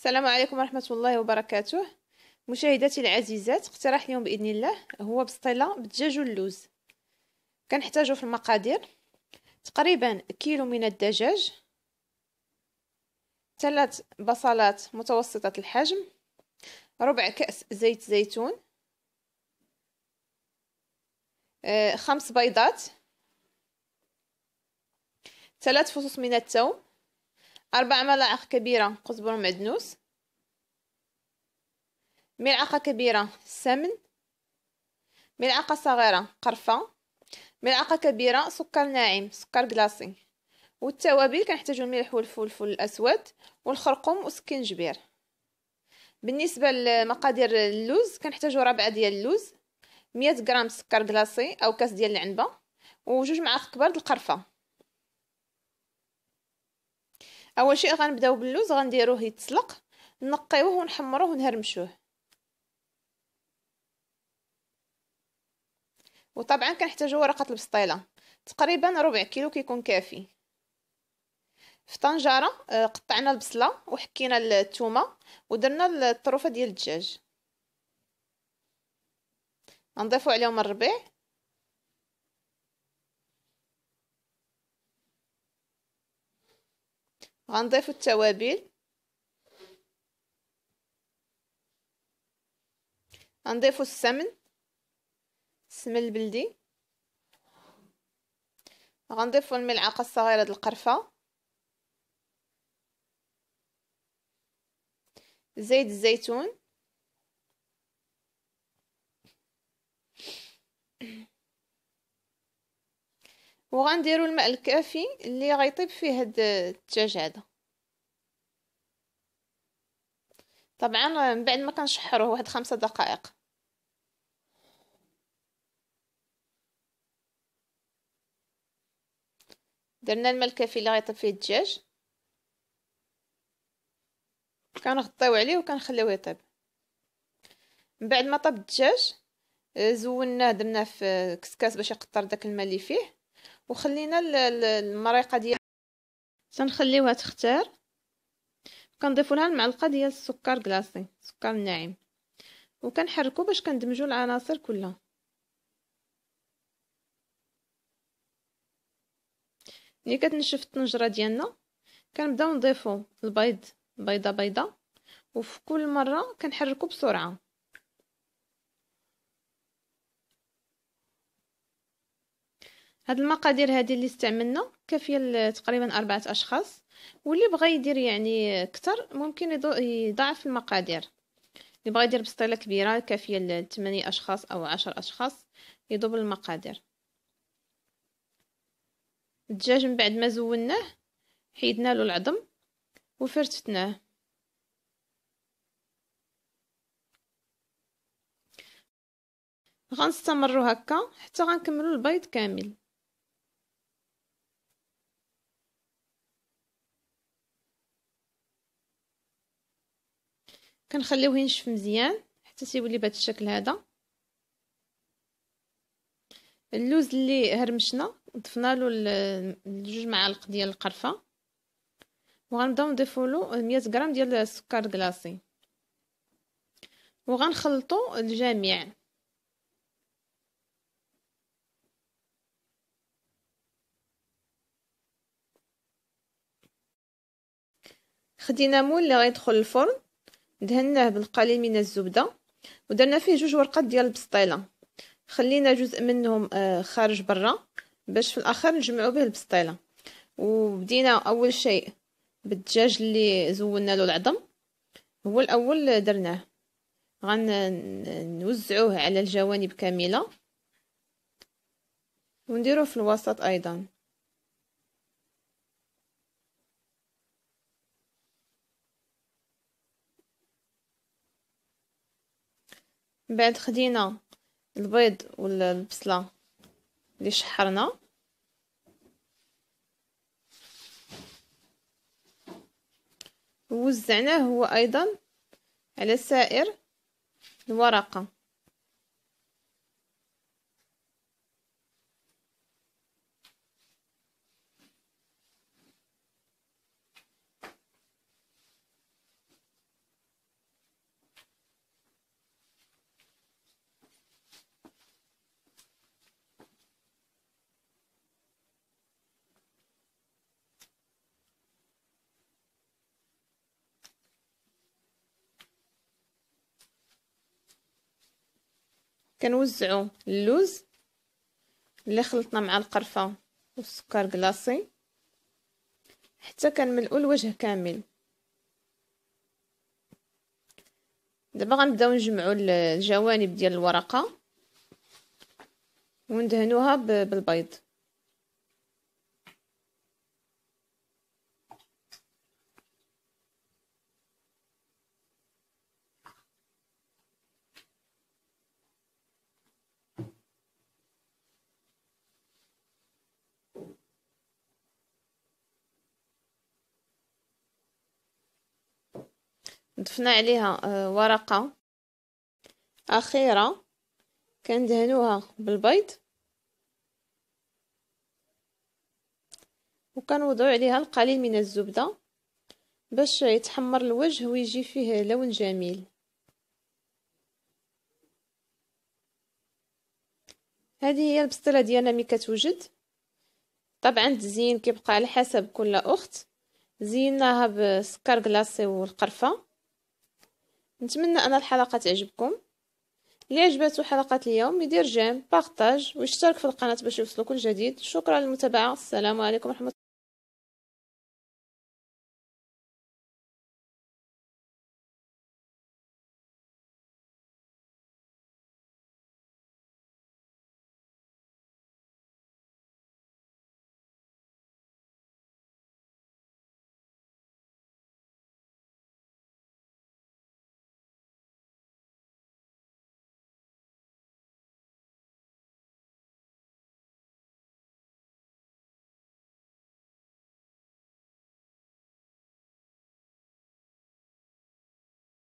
السلام عليكم ورحمة الله وبركاته. مشاهداتي العزيزات، اقتراح اليوم بإذن الله هو بسطيلة بالدجاج واللوز. كنحتاجو في المقادير تقريبا كيلو من الدجاج، 3 بصلات متوسطة الحجم، ربع كأس زيت زيتون، 5 بيضات، 3 فصوص من الثوم، 4 ملاعق كبيرة كزبر معدنوس، ملعقة كبيرة سمن، ملعقة صغيرة قرفة، ملعقة كبيرة سكر ناعم سكر كلاصي. والتوابل كنحتاجو الملح والفلفل الاسود والخرقوم والسكينجبير. بالنسبه لمقادير اللوز كنحتاجو ربعه ديال اللوز، 100 غرام سكر كلاصي او كاس ديال العنبه، وجوج معالق كبار د القرفه. اول شيء غنبداو باللوز، غنديروه يتسلق، نقيوه ونحمروه ونهرمشوه. وطبعا كنحتاجو ورقه البسطيله، تقريبا ربع كيلو كيكون كافي. في طنجره قطعنا البصله وحكينا الثومه ودرنا الطروفه ديال الدجاج، غنضيفو عليهم الربيع، غنضيفو التوابل، غنضيفو السمن البلدي، غنضيفو الملعقه الصغيره د القرفه، زيت الزيتون، وغنديروا الماء الكافي اللي غيطيب فيه هاد الدجاج هذا. طبعا من بعد ما كنشحروه واحد 5 دقائق. درنا الماء الكافي اللي غيطيب فيه الدجاج، كنغطيو عليه وكنخليوه يطيب. من بعد ما طاب الدجاج زولناه، درناه في كسكاس باش يقطر داك الماء اللي فيه، وخلينا المريقه ديال تنخليوها تختار. كنضيفوا لها المعلقه ديال السكر كلاصي سكر ناعم، وكنحركو باش كندمجو العناصر كلها. ملي كتنشف الطنجره ديالنا كنبداو نضيفو البيض بيضه بيضه، وفي كل مره كنحركو بسرعه. هاد المقادير هذه اللي استعملنا كافيه تقريبا 4 اشخاص، واللي بغى يدير يعني اكثر ممكن يضاعف المقادير. اللي بغى يدير بسطيله كبيره كافيه ل 8 اشخاص او 10 اشخاص يدوبل المقادير. الدجاج من بعد ما زولناه حيدنا له العظم وفرتفناه، غنستمروا هكا حتى غنكملوا البيض كامل. كنخليوه ينشف مزيان حتى تيولي بهذا الشكل هذا. اللوز اللي هرمشنا ضفنا له جوج معالق ديال القرفه، وغنبداو نضيفوا له 100 غرام ديال السكر كلاصي، وغنخلطوا الجميع. خدينا مول اللي غيدخل الفرن، دهناه بالقليل من الزبده، ودرنا فيه 2 ورقات ديال البسطيله، خلينا جزء منهم خارج برا باش في الاخر نجمعوا به البسطيله. وبدينا اول شيء بالدجاج اللي زولنا له العظم، هو الاول درناه، غنوزعوه على الجوانب كامله ونديروه في الوسط ايضا. من بعد خدينا البيض والبصله اللي شحرنا، ووزعناه هو ايضا على سائر الورقه. كنوزعو اللوز اللي خلطنا مع القرفه والسكر كلاصي حتى كنملئو الوجه كامل. دابا غنبداو نجمعو الجوانب ديال الورقه وندهنوها بالبيض. ضفنا عليها ورقه اخيره كندهنوها بالبيض وكنوضعوا عليها القليل من الزبده باش يتحمر الوجه ويجي فيه لون جميل. هذه هي البسطيله ديالنا ملي كتوجد. طبعا التزيين كيبقى على حسب كل اخت. زيناها بسكر كلاصي والقرفه. نتمنى ان الحلقه تعجبكم. اللي عجبته حلقه اليوم يدير جيم بارطاج ويشترك في القناه باش يوصلو كل جديد. شكرا للمتابعه. السلام عليكم ورحمه